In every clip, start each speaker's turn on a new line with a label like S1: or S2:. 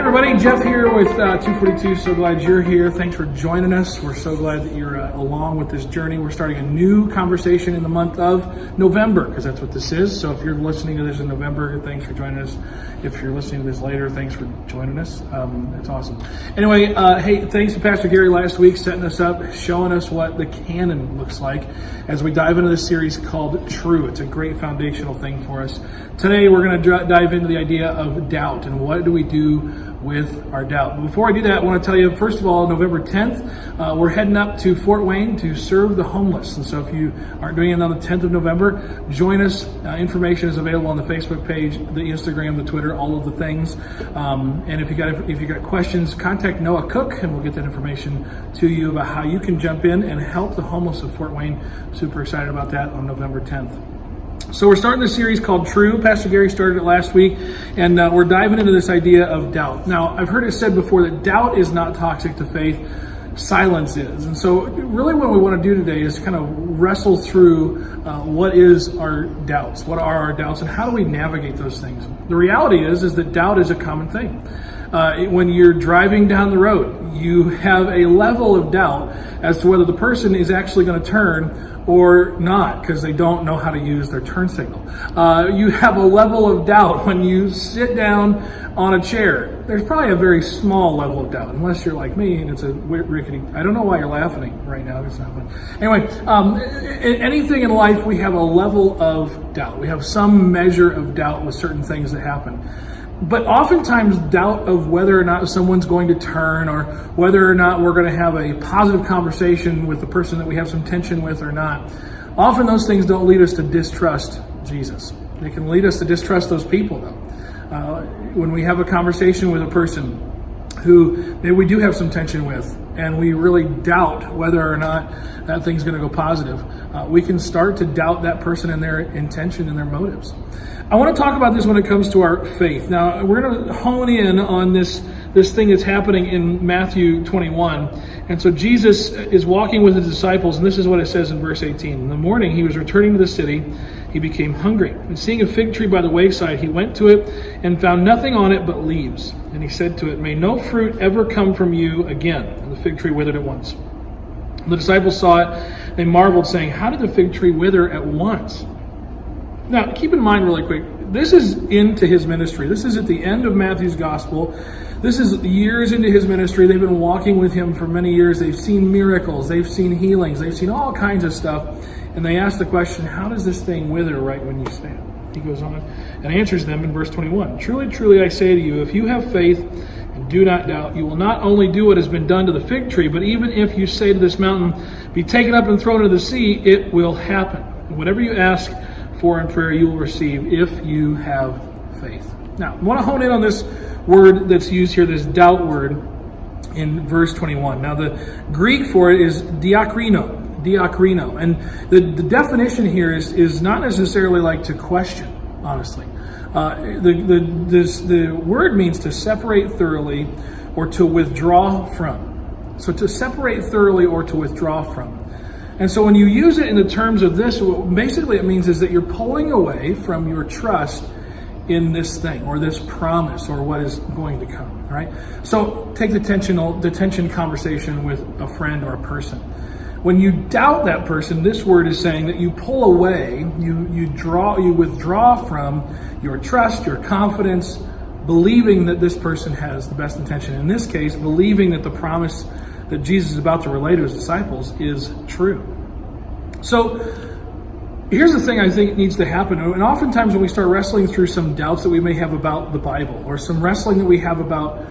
S1: everybody, Jeff here with 242. So glad you're here. Thanks for joining us. We're so glad that you're along with this journey. We're starting a new conversation in the month of November, because that's what this is. So if you're listening to this in November, thanks for joining us. If you're listening to this later, thanks for joining us. It's awesome. Anyway, hey, thanks to Pastor Gary last week setting us up, showing us what the canon looks like as we dive into this series called True. It's a great foundational thing for us. Today, we're going to dive into the idea of doubt and what do we do with our doubt. But before I do that, I want to tell you, first of all, November 10th, we're heading up to Fort Wayne to serve the homeless. And so if you aren't doing it on the 10th of November, join us. Information is available on the Facebook page, the Instagram, the Twitter, all of the things. And if you got questions, contact Noah Cook, and we'll get that information to you about how you can jump in and help the homeless of Fort Wayne. Super excited about that on November 10th. So we're starting this series called True. Pastor Gary started it last week, and we're diving into this idea of doubt. Now, I've heard it said before that doubt is not toxic to faith, silence is. And so really what we want to do today is kind of wrestle through what is our doubts, what are our doubts, and how do we navigate those things. The reality is that doubt is a common thing. When you're driving down the road, you have a level of doubt as to whether the person is actually going to turn or not, because they don't know how to use their turn signal. You have a level of doubt when you sit down on a chair. There's probably a very small level of doubt, unless you're like me and it's a rickety. I don't know why you're laughing right now. It's not fun. Anyway, anything in life, we have a level of doubt. We have some measure of doubt with certain things that happen. But oftentimes doubt of whether or not someone's going to turn, or whether or not we're going to have a positive conversation with the person that we have some tension with or not, often those things don't lead us to distrust Jesus. They can lead us to distrust those people, though. When we have a conversation with a person who maybe we do have some tension with, and we really doubt whether or not that thing's going to go positive, we can start to doubt that person and their intention and their motives. I want to talk about this when it comes to our faith. Now, we're going to hone in on this thing that's happening in Matthew 21. And so Jesus is walking with his disciples, and this is what it says in verse 18. In the morning, he was returning to the city. He became hungry. And seeing a fig tree by the wayside, he went to it and found nothing on it but leaves. And he said to it, "May no fruit ever come from you again." And the fig tree withered at once. The disciples saw it. They marveled, saying, "How did the fig tree wither at once?" Now, keep in mind really quick, this is into his ministry. This is at the end of Matthew's gospel. This is years into his ministry. They've been walking with him for many years. They've seen miracles. They've seen healings. They've seen all kinds of stuff. And they ask the question, how does this thing wither right when you stand? He goes on and answers them in verse 21. "Truly, truly, I say to you, if you have faith and do not doubt, you will not only do what has been done to the fig tree, but even if you say to this mountain, be taken up and thrown into the sea, it will happen. And whatever you ask for in prayer, you will receive if you have faith." Now, I want to hone in on this word that's used here, this doubt word in verse 21. Now, the Greek for it is diakrino. And the definition here is not necessarily like to question, honestly. The word means to separate thoroughly or to withdraw from. So to separate thoroughly or to withdraw from. And so when you use it in the terms of this, what basically it means is that you're pulling away from your trust in this thing or this promise or what is going to come, right? So take the tension conversation with a friend or a person. When you doubt that person, this word is saying that you pull away, you withdraw from your trust, your confidence, believing that this person has the best intention. In this case, believing that the promise that Jesus is about to relay to his disciples is true. So here's the thing I think needs to happen. And oftentimes when we start wrestling through some doubts that we may have about the Bible, or some wrestling that we have about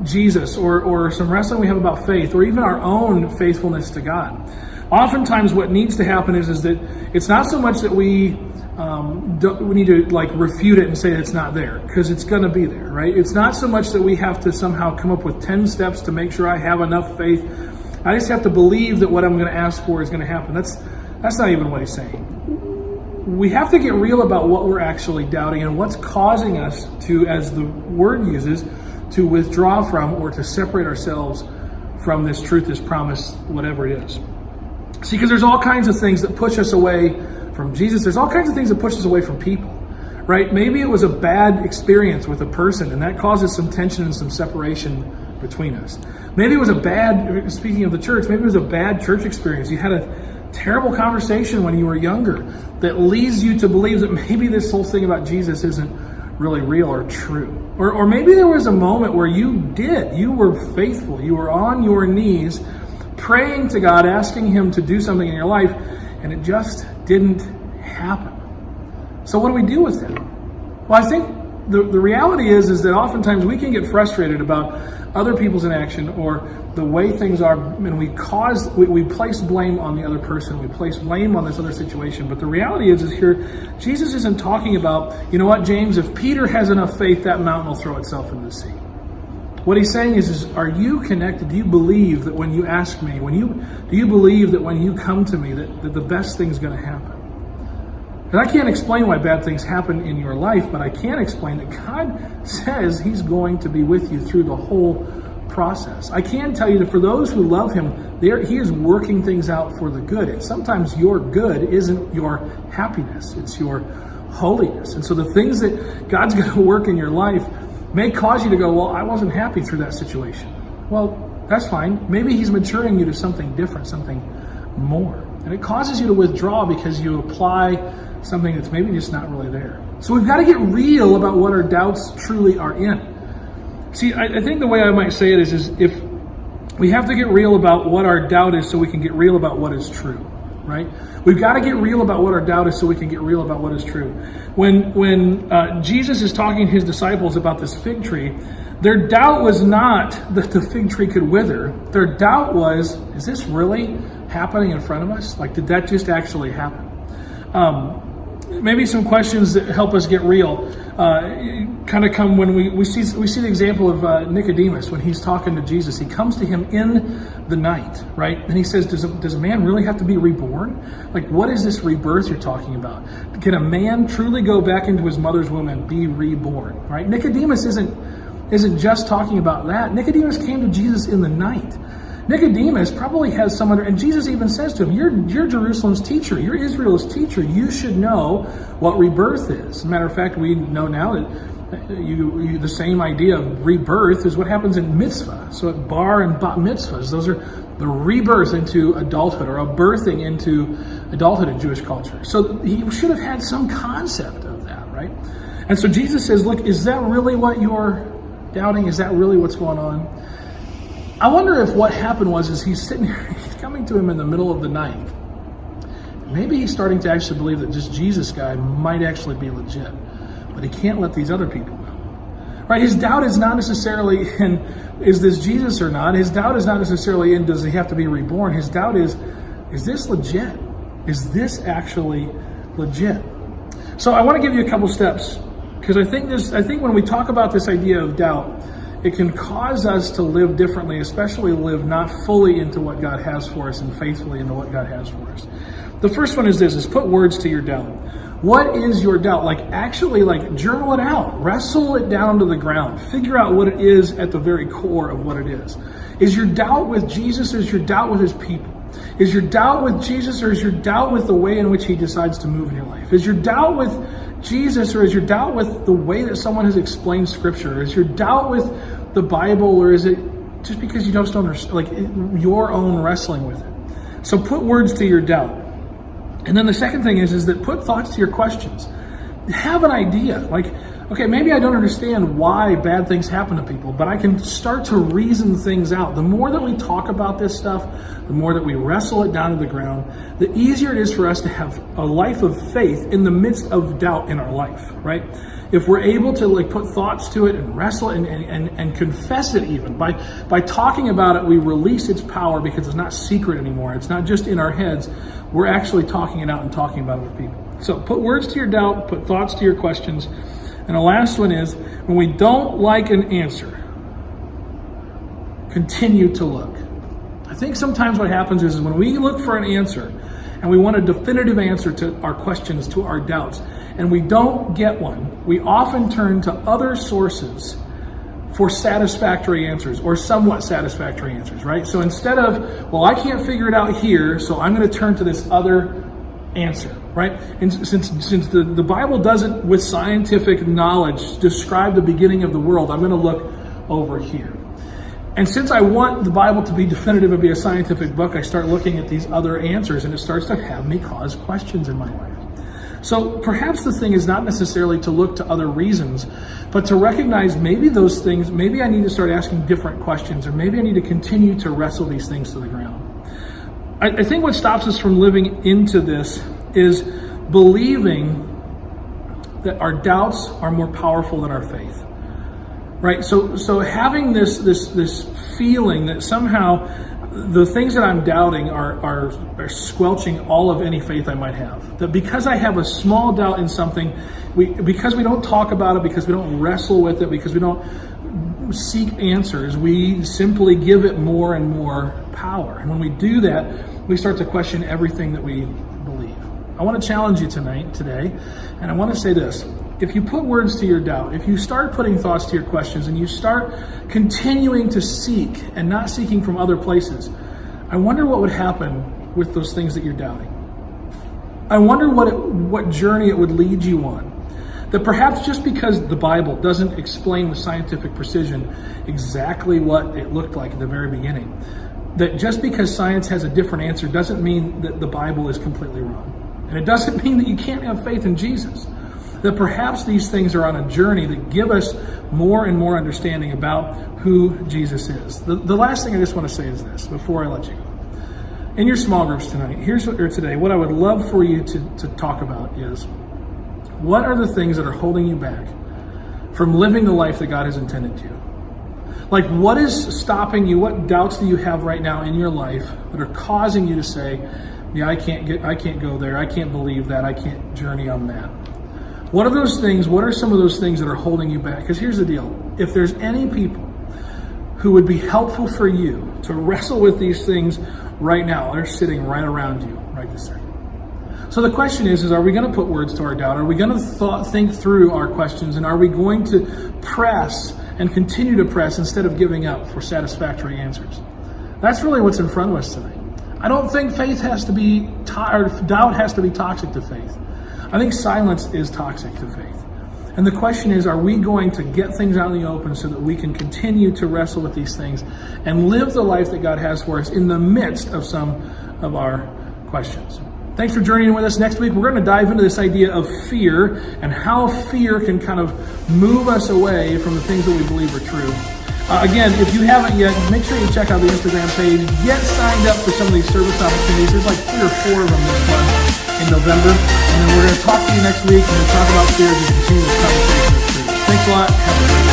S1: Jesus, or some wrestling we have about faith, or even our own faithfulness to God, oftentimes what needs to happen is that it's not so much that we need to like refute it and say it's not there, because it's going to be there, right? It's not so much that we have to somehow come up with 10 steps to make sure I have enough faith. I just have to believe that what I'm going to ask for is going to happen. That's not even what he's saying. We have to get real about what we're actually doubting and what's causing us to, as the word uses, to withdraw from or to separate ourselves from this truth, this promise, whatever it is. See, because there's all kinds of things that push us away from Jesus. There's all kinds of things that push us away from people, right? Maybe it was a bad experience with a person, and that causes some tension and some separation between us. Maybe it was a bad, speaking of the church, maybe it was a bad church experience. You had a terrible conversation when you were younger that leads you to believe that maybe this whole thing about Jesus isn't really real or true. Or maybe there was a moment where you were faithful. You were on your knees praying to God, asking Him to do something in your life, and it just didn't happen. So what do we do with that? Well, I think the reality is that oftentimes we can get frustrated about other people's inaction or the way things are, and we place blame on the other person, we place blame on this other situation. But the reality is here, Jesus isn't talking about, you know what, James, if Peter has enough faith, that mountain will throw itself into the sea. What he's saying is are you connected? Do you believe that when you ask me, do you believe that when you come to me, that the best thing's going to happen? And I can't explain why bad things happen in your life, but I can explain that God says He's going to be with you through the whole process. I can tell you that for those who love Him, He is working things out for the good. And sometimes your good isn't your happiness, it's your holiness. And so the things that God's going to work in your life may cause you to go, well, I wasn't happy through that situation. Well, that's fine. Maybe He's maturing you to something different, something more. And it causes you to withdraw because you apply something that's maybe just not really there. So we've got to get real about what our doubts truly are in. See, I think the way I might say it is if we have to get real about what our doubt is so we can get real about what is true, right? We've got to get real about what our doubt is so we can get real about what is true. When Jesus is talking to His disciples about this fig tree, their doubt was not that the fig tree could wither. Their doubt was, is this really happening in front of us? Like, did that just actually happen? Maybe some questions that help us get real kind of come when we see the example of Nicodemus when he's talking to Jesus. He comes to Him in the night, right? And he says, does a man really have to be reborn? Like, what is this rebirth you're talking about? Can a man truly go back into his mother's womb and be reborn, right? Nicodemus isn't just talking about that. Nicodemus came to Jesus in the night. Nicodemus probably has some and Jesus even says to him, you're Jerusalem's teacher, you're Israel's teacher, you should know what rebirth is. As a matter of fact, we know now that the same idea of rebirth is what happens in mitzvah. So at bar and bat mitzvahs, those are the rebirth into adulthood or a birthing into adulthood in Jewish culture. So he should have had some concept of that, right? And so Jesus says, look, is that really what you're doubting? Is that really what's going on? I wonder if what happened was he's sitting here, he's coming to him in the middle of the night. Maybe he's starting to actually believe that this Jesus guy might actually be legit, but he can't let these other people know. Right? His doubt is not necessarily in, is this Jesus or not? His doubt is not necessarily in, does he have to be reborn? His doubt is this legit? Is this actually legit? So I want to give you a couple steps, because I think when we talk about this idea of doubt, it can cause us to live differently, especially live not fully into what God has for us and faithfully into what God has for us. The first one is this, is put words to your doubt. What is your doubt? Actually journal it out, wrestle it down to the ground, figure out what it is at the very core of what it is. Is your doubt with Jesus or is your doubt with His people? Is your doubt with Jesus or is your doubt with the way in which He decides to move in your life? Is your doubt with Jesus or is your doubt with the way that someone has explained Scripture? Is your doubt with the Bible, or is it just because you don't understand, your own wrestling with it? So put words to your doubt. And then the second thing is that put thoughts to your questions. Have an idea. Okay, maybe I don't understand why bad things happen to people, but I can start to reason things out. The more that we talk about this stuff, the more that we wrestle it down to the ground, the easier it is for us to have a life of faith in the midst of doubt in our life, right? If we're able to put thoughts to it and wrestle and confess it even, by talking about it, we release its power because it's not secret anymore. It's not just in our heads. We're actually talking it out and talking about it with people. So put words to your doubt, put thoughts to your questions. And the last one is, when we don't like an answer, continue to look. I think sometimes what happens is when we look for an answer and we want a definitive answer to our questions, to our doubts, and we don't get one, we often turn to other sources for satisfactory answers or somewhat satisfactory answers, right? So instead of, well, I can't figure it out here, so I'm going to turn to this other answer, right? And since the Bible doesn't, with scientific knowledge, describe the beginning of the world, I'm going to look over here. And since I want the Bible to be definitive and be a scientific book, I start looking at these other answers, and it starts to have me cause questions in my life. So perhaps the thing is not necessarily to look to other reasons, but to recognize maybe those things, maybe I need to start asking different questions, or maybe I need to continue to wrestle these things to the ground. I think what stops us from living into this is believing that our doubts are more powerful than our faith. Right? So having this feeling that somehow the things that I'm doubting are squelching all of any faith I might have. That because I have a small doubt in something, because we don't talk about it, because we don't wrestle with it, because we don't seek answers, we simply give it more and more power. And when we do that, we start to question everything that we believe. I want to challenge you today, and I want to say this. If you put words to your doubt, if you start putting thoughts to your questions, and you start continuing to seek and not seeking from other places, I wonder what would happen with those things that you're doubting. I wonder what journey it would lead you on. That perhaps just because the Bible doesn't explain with scientific precision exactly what it looked like at the very beginning, that just because science has a different answer doesn't mean that the Bible is completely wrong. And it doesn't mean that you can't have faith in Jesus. That perhaps these things are on a journey that give us more and more understanding about who Jesus is. The last thing I just want to say is this before I let you go. In your small groups today, what I would love for you to talk about is, what are the things that are holding you back from living the life that God has intended you? Like, what is stopping you? What doubts do you have right now in your life that are causing you to say, yeah, I can't go there. I can't believe that. I can't journey on that. What are those things? What are some of those things that are holding you back? Because here's the deal. If there's any people who would be helpful for you to wrestle with these things right now, they're sitting right around you right this second. So the question is are we going to put words to our doubt? Are we going to think through our questions? And are we going to press and continue to press instead of giving up for satisfactory answers? That's really what's in front of us tonight. I don't think faith has to be, or doubt has to be toxic to faith. I think silence is toxic to faith. And the question is, are we going to get things out in the open so that we can continue to wrestle with these things and live the life that God has for us in the midst of some of our questions? Thanks for journeying with us. Next week, we're going to dive into this idea of fear and how fear can kind of move us away from the things that we believe are true. Again, if you haven't yet, make sure you check out the Instagram page. Get signed up for some of these service opportunities. There's like 3 or 4 of them this month in November. And then we're going to talk to you next week and we'll talk about fear as we continue this conversation of truth. Thanks a lot. Have a great day.